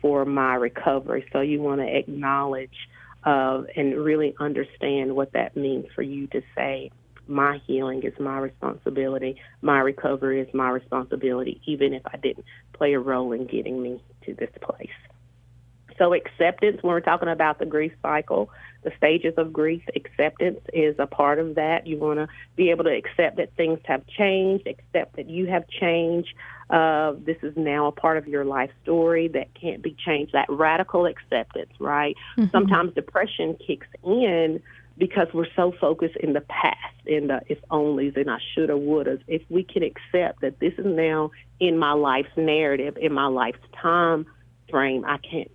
for my recovery. So you want to acknowledge and really understand what that means for you to say, my healing is my responsibility, my recovery is my responsibility, even if I didn't play a role in getting me to this place. So acceptance, when we're talking about the grief cycle, the stages of grief, acceptance is a part of that. You want to be able to accept that things have changed, accept that you have changed. This is now a part of your life story that can't be changed, that radical acceptance, right? Mm-hmm. Sometimes depression kicks in because we're so focused in the past, in the if-onlys and I shoulda, wouldas. If we can accept that this is now in my life's narrative, in my life's time frame, I can't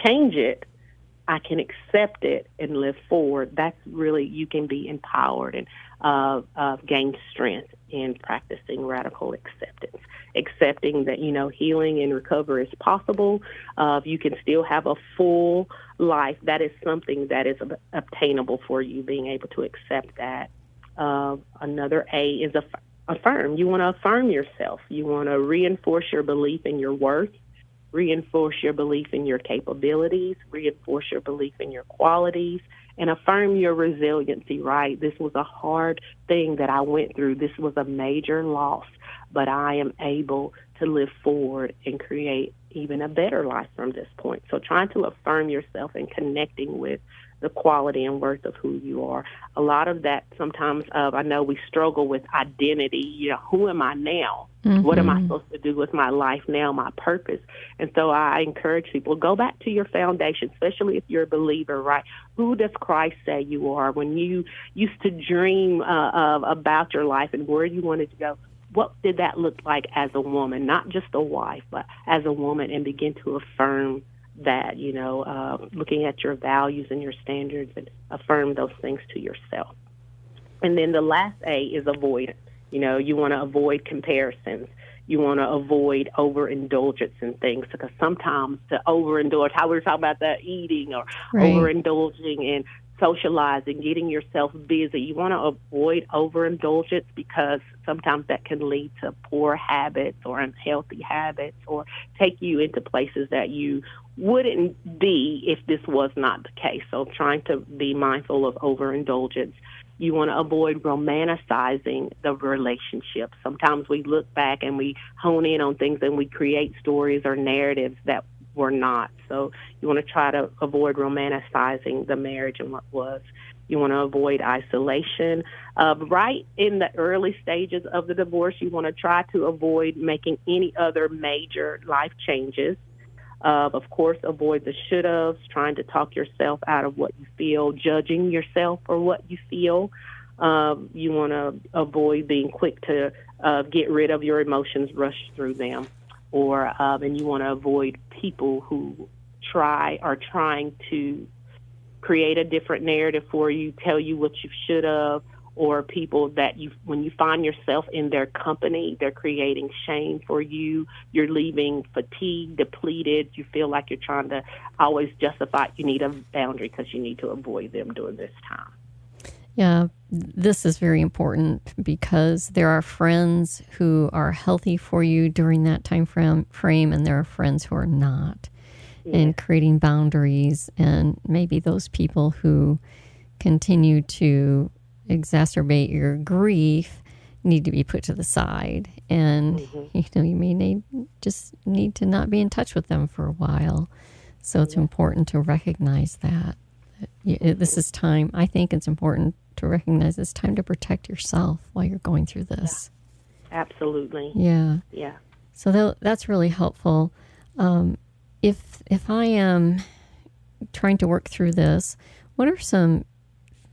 change it, I can accept it and live forward. That's really, you can be empowered and gain strength in practicing radical acceptance. Accepting that, healing and recovery is possible. You can still have a full life. That is something that is obtainable for you, being able to accept that. Another A is affirm. You want to affirm yourself. You want to reinforce your belief in your worth, reinforce your belief in your capabilities, reinforce your belief in your qualities, and affirm your resiliency, right? This was a hard thing that I went through. This was a major loss, but I am able to live forward and create even a better life from this point. So trying to affirm yourself and connecting with the quality and worth of who you are. A lot of that sometimes, I know we struggle with identity. Who am I now? Mm-hmm. What am I supposed to do with my life now, my purpose? And so I encourage people, go back to your foundation, especially if you're a believer, right? Who does Christ say you are? When you used to dream about your life and where you wanted to go, what did that look like as a woman? Not just a wife, but as a woman, and begin to affirm that, looking at your values and your standards, and affirm those things to yourself. And then the last A is avoidance. You want to avoid comparisons. You want to avoid overindulgence in things, because sometimes to overindulge, how we were talking about that eating or overindulging in socializing, getting yourself busy. You want to avoid overindulgence because sometimes that can lead to poor habits or unhealthy habits or take you into places that you wouldn't be if this was not the case. So trying to be mindful of overindulgence. You want to avoid romanticizing the relationship. Sometimes we look back and we hone in on things and we create stories or narratives that were not. So you want to try to avoid romanticizing the marriage and what was. You want to avoid isolation. Right in the early stages of the divorce, you want to try to avoid making any other major life changes. Of course, avoid the should-haves, trying to talk yourself out of what you feel, judging yourself for what you feel. You want to avoid being quick to get rid of your emotions, rush through them. And you want to avoid people who are trying to create a different narrative for you, tell you what you should have, or people that when you find yourself in their company, they're creating shame for you. You're leaving fatigued, depleted. You feel like you're trying to always justify you need a boundary because you need to avoid them during this time. Yeah, this is very important because there are friends who are healthy for you during that time frame, and there are friends who are not. Yeah. And creating boundaries, and maybe those people who continue to exacerbate your grief need to be put to the side. And, you may need to not be in touch with them for a while. So it's important to recognize that. This is time. I think it's important to recognize it's time to protect yourself while you're going through this. Yeah. Absolutely. Yeah. Yeah. So that's really helpful. If I am trying to work through this, what are some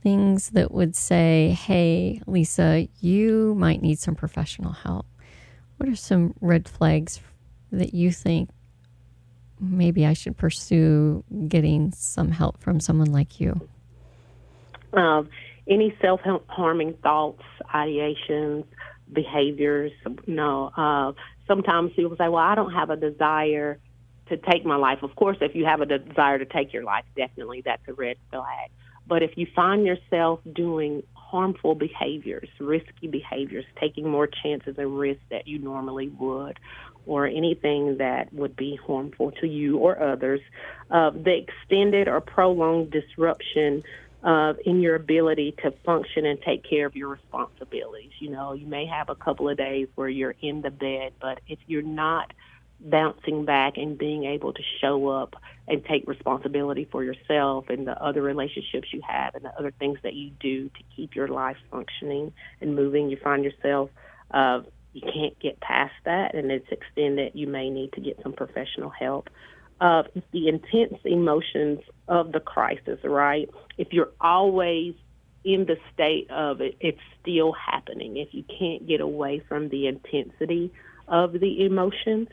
things that would say, hey, Lisa, you might need some professional help? What are some red flags that you think maybe I should pursue getting some help from someone like you? Any self-harming thoughts, ideations, behaviors. Sometimes people say, well, I don't have a desire to take my life. Of course, if you have a desire to take your life, definitely that's a red flag. But if you find yourself doing harmful behaviors, risky behaviors, taking more chances and risks that you normally would, or anything that would be harmful to you or others, the extended or prolonged disruption in your ability to function and take care of your responsibilities. You may have a couple of days where you're in the bed, but if you're not bouncing back and being able to show up and take responsibility for yourself and the other relationships you have and the other things that you do to keep your life functioning and moving, you find yourself you can't get past that and it's extended, you may need to get some professional help. If the intense emotions of the crisis, right? If you're always in the state of it, it's still happening. If you can't get away from the intensity of the emotions,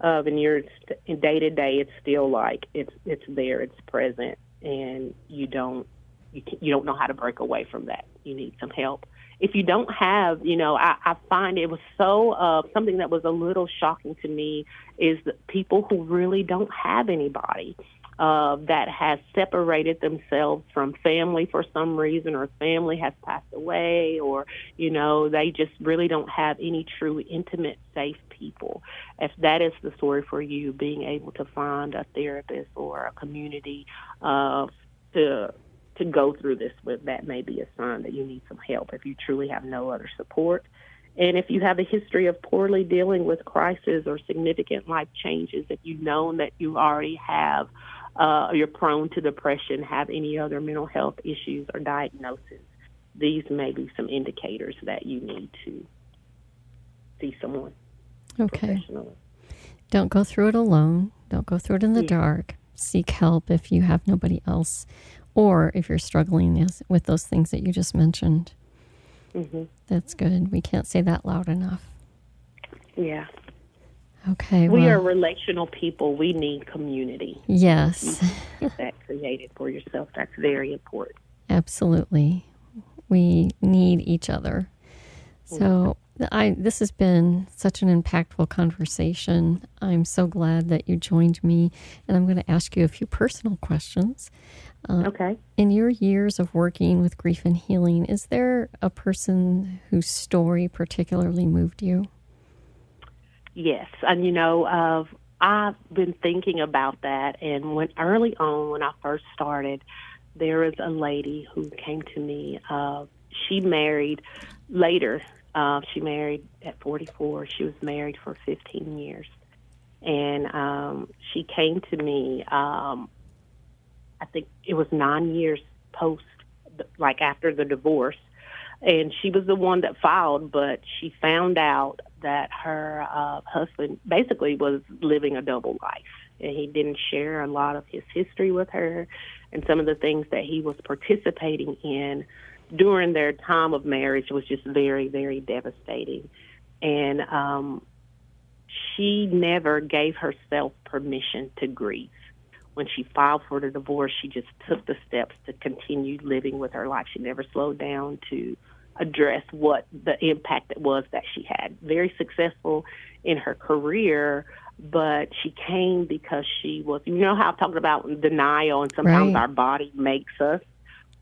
and you're in day to day, it's still like it's there, it's present, and you don't know how to break away from that. You need some help. If you don't have, I find it was so something that was a little shocking to me is that people who really don't have anybody that has separated themselves from family for some reason, or family has passed away, or, they just really don't have any true intimate, safe people. If that is the story for you, being able to find a therapist or a community to go through this with, that may be a sign that you need some help if you truly have no other support. And if you have a history of poorly dealing with crisis or significant life changes, if you've known that you already have, you're prone to depression, have any other mental health issues or diagnoses, these may be some indicators that you need to see someone professionally. Don't go through it alone. Don't go through it in the dark. Seek help if you have nobody else, or if you're struggling with those things that you just mentioned. Mm-hmm. That's good. We can't say that loud enough. Yeah. Okay. We are relational people. We need community. Yes. Get that created for yourself. That's very important. Absolutely. We need each other. So this has been such an impactful conversation. I'm so glad that you joined me, and I'm going to ask you a few personal questions. Okay. In your years of working with grief and healing, is there a person whose story particularly moved you? Yes. And, I've been thinking about that. And early on, when I first started, there was a lady who came to me. She married later. She married at 44. She was married for 15 years. And she came to me, I think it was 9 years post, like after the divorce. And she was the one that filed, but she found out that her husband basically was living a double life. And he didn't share a lot of his history with her and some of the things that he was participating in during their time of marriage was just very, very devastating. And she never gave herself permission to grieve. When she filed for the divorce, she just took the steps to continue living with her life. She never slowed down to address what the impact it was that she had. Very successful in her career, but she came because she was, how I'm talking about denial, and sometimes Right. our body makes us.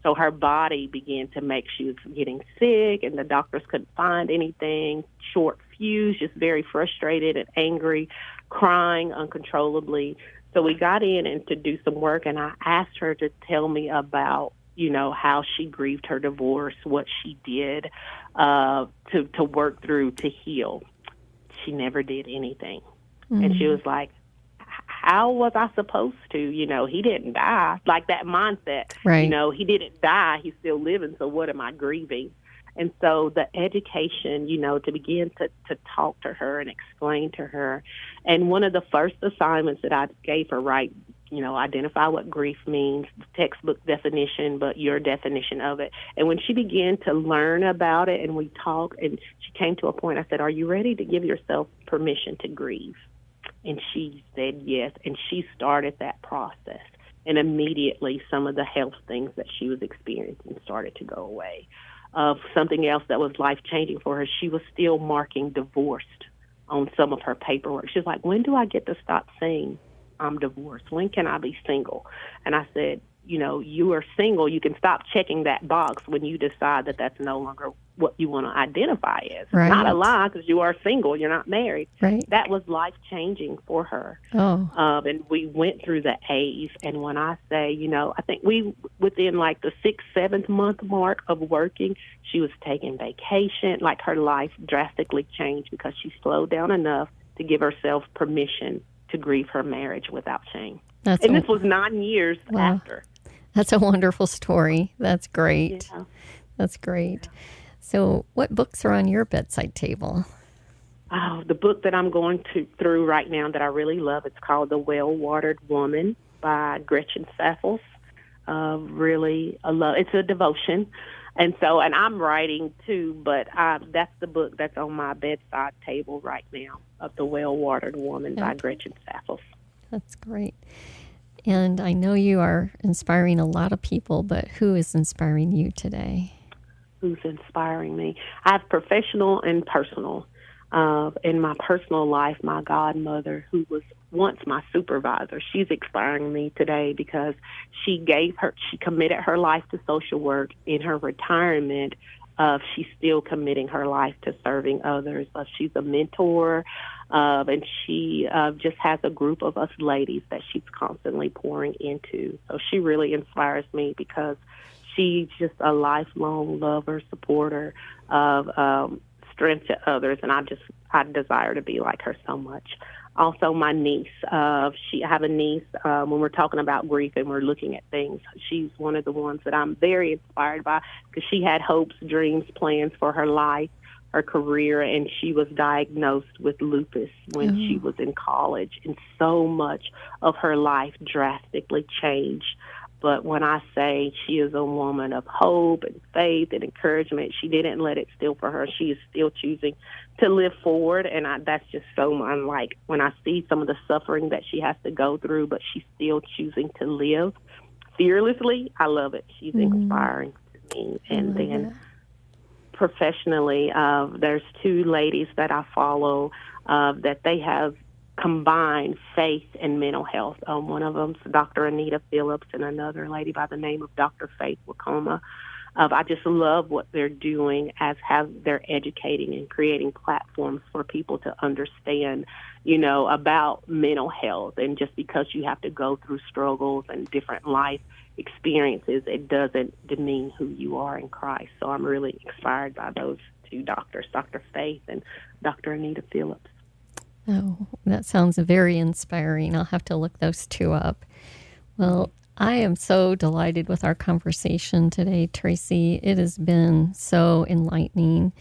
So her body began to make, she was getting sick, and the doctors couldn't find anything, short fuse, just very frustrated and angry, crying uncontrollably. So we got in and to do some work, and I asked her to tell me about, how she grieved her divorce, what she did to work through, to heal. She never did anything. Mm-hmm. And she was like, how was I supposed to? He didn't die. Like that mindset, Right. He didn't die. He's still living. So what am I grieving? And so the education, to begin to talk to her and explain to her. And one of the first assignments that I gave her, identify what grief means, the textbook definition, but your definition of it. And when she began to learn about it and we talked, and she came to a point, I said, are you ready to give yourself permission to grieve? And she said yes, and she started that process. And immediately some of the health things that she was experiencing started to go away. Something else that was life-changing for her, she was still marking divorced on some of her paperwork. She was like, when do I get to stop saying I'm divorced? When can I be single? And I said, you are single. You can stop checking that box when you decide that that's no longer what you want to identify as. Right. It's not a lie because you are single. You're not married. Right. That was life-changing for her. Oh. And we went through the A's. And when I say, I think within like the 6th, 7th month mark of working, she was taking vacation. Like her life drastically changed because she slowed down enough to give herself permission to grieve her marriage without shame. This was 9 years after. That's a wonderful story. That's great. Yeah. That's great. Yeah. So what books are on your bedside table? Oh, the book that I'm going through right now that I really love, it's called The Well-Watered Woman by Gretchen Saffels. Really, I love. It's a devotion. And I'm writing too, but that's the book that's on my bedside table right now, of The Well-Watered Woman by Gretchen Saffels. That's great. And I know you are inspiring a lot of people, but who is inspiring you today? Who's inspiring me? I have professional and personal. In my personal life, my godmother, who was once my supervisor, she's inspiring me today because she committed her life to social work. In her retirement, she's still committing her life to serving others. She's a mentor, and she just has a group of us ladies that she's constantly pouring into. So she really inspires me because she's just a lifelong lover, supporter of strength to others, and I desire to be like her so much. Also, my niece, I have a niece, when we're talking about grief and we're looking at things, she's one of the ones that I'm very inspired by because she had hopes, dreams, plans for her life, her career, and she was diagnosed with lupus when she was in college, and so much of her life drastically changed. But when I say she is a woman of hope and faith and encouragement, she didn't let it steal for her. She is still choosing to live forward, and that's just so unlike when I see some of the suffering that she has to go through, but she's still choosing to live fearlessly. I love it. She's inspiring to me. And then professionally, there's two ladies that I follow that they have combine faith and mental health. One of them's Dr. Anita Phillips and another lady by the name of Dr. Faith Wacoma. I just love what they're doing as how they're educating and creating platforms for people to understand, about mental health. And just because you have to go through struggles and different life experiences, it doesn't demean who you are in Christ. So I'm really inspired by those two doctors, Dr. Faith and Dr. Anita Phillips. Oh, that sounds very inspiring. I'll have to look those two up. Well, I am so delighted with our conversation today, Tracy. It has been so enlightening.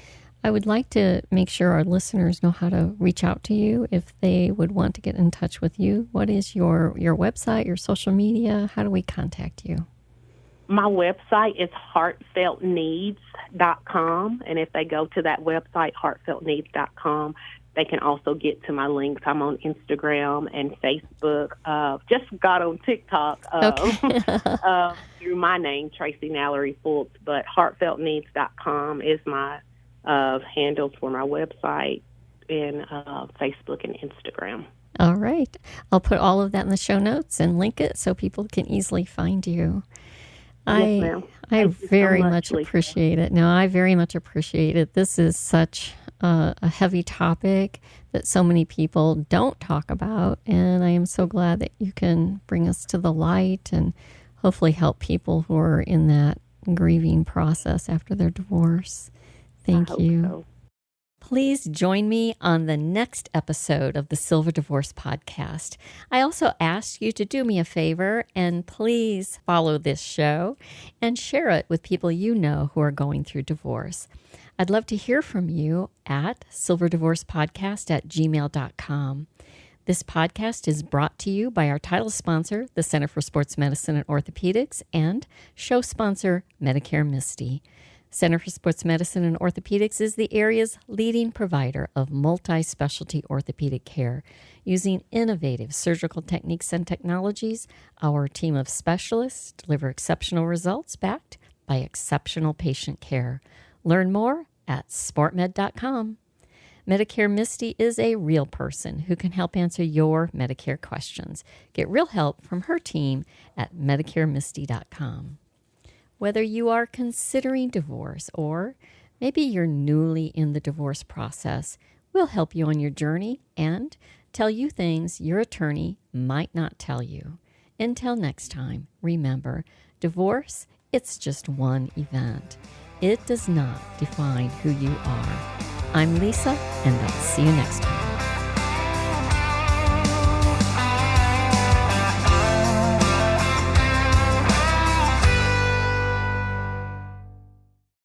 I would like to make sure our listeners know how to reach out to you if they would want to get in touch with you. What is your website, your social media? How do we contact you? My website is heartfeltneeds.com, and if they go to that website, heartfeltneeds.com, they can also get to my links. I'm on Instagram and Facebook. Just got on TikTok through my name, Tracy Nalory Fultz, but heartfeltneeds.com is my handles for my website and Facebook and Instagram. All right. I'll put all of that in the show notes and link it so people can easily find you. Yes, ma'am. I very much appreciate it. No, I very much appreciate it. This is such a heavy topic that so many people don't talk about, and I am so glad that you can bring us to the light and hopefully help people who are in that grieving process after their divorce. Thank you. So. Please join me on the next episode of the Silver Divorce Podcast. I also ask you to do me a favor and please follow this show and share it with people you know who are going through divorce. I'd love to hear from you at silverdivorcepodcast@gmail.com. This podcast is brought to you by our title sponsor, the Center for Sports Medicine and Orthopedics, and show sponsor, Medicare Misty. Center for Sports Medicine and Orthopedics is the area's leading provider of multi-specialty orthopedic care. Using innovative surgical techniques and technologies, our team of specialists deliver exceptional results backed by exceptional patient care. Learn more at sportmed.com. Medicare Misty is a real person who can help answer your Medicare questions. Get real help from her team at medicaremisty.com. Whether you are considering divorce or maybe you're newly in the divorce process, we'll help you on your journey and tell you things your attorney might not tell you. Until next time, remember, divorce, it's just one event. It does not define who you are. I'm Lisa, and I'll see you next time.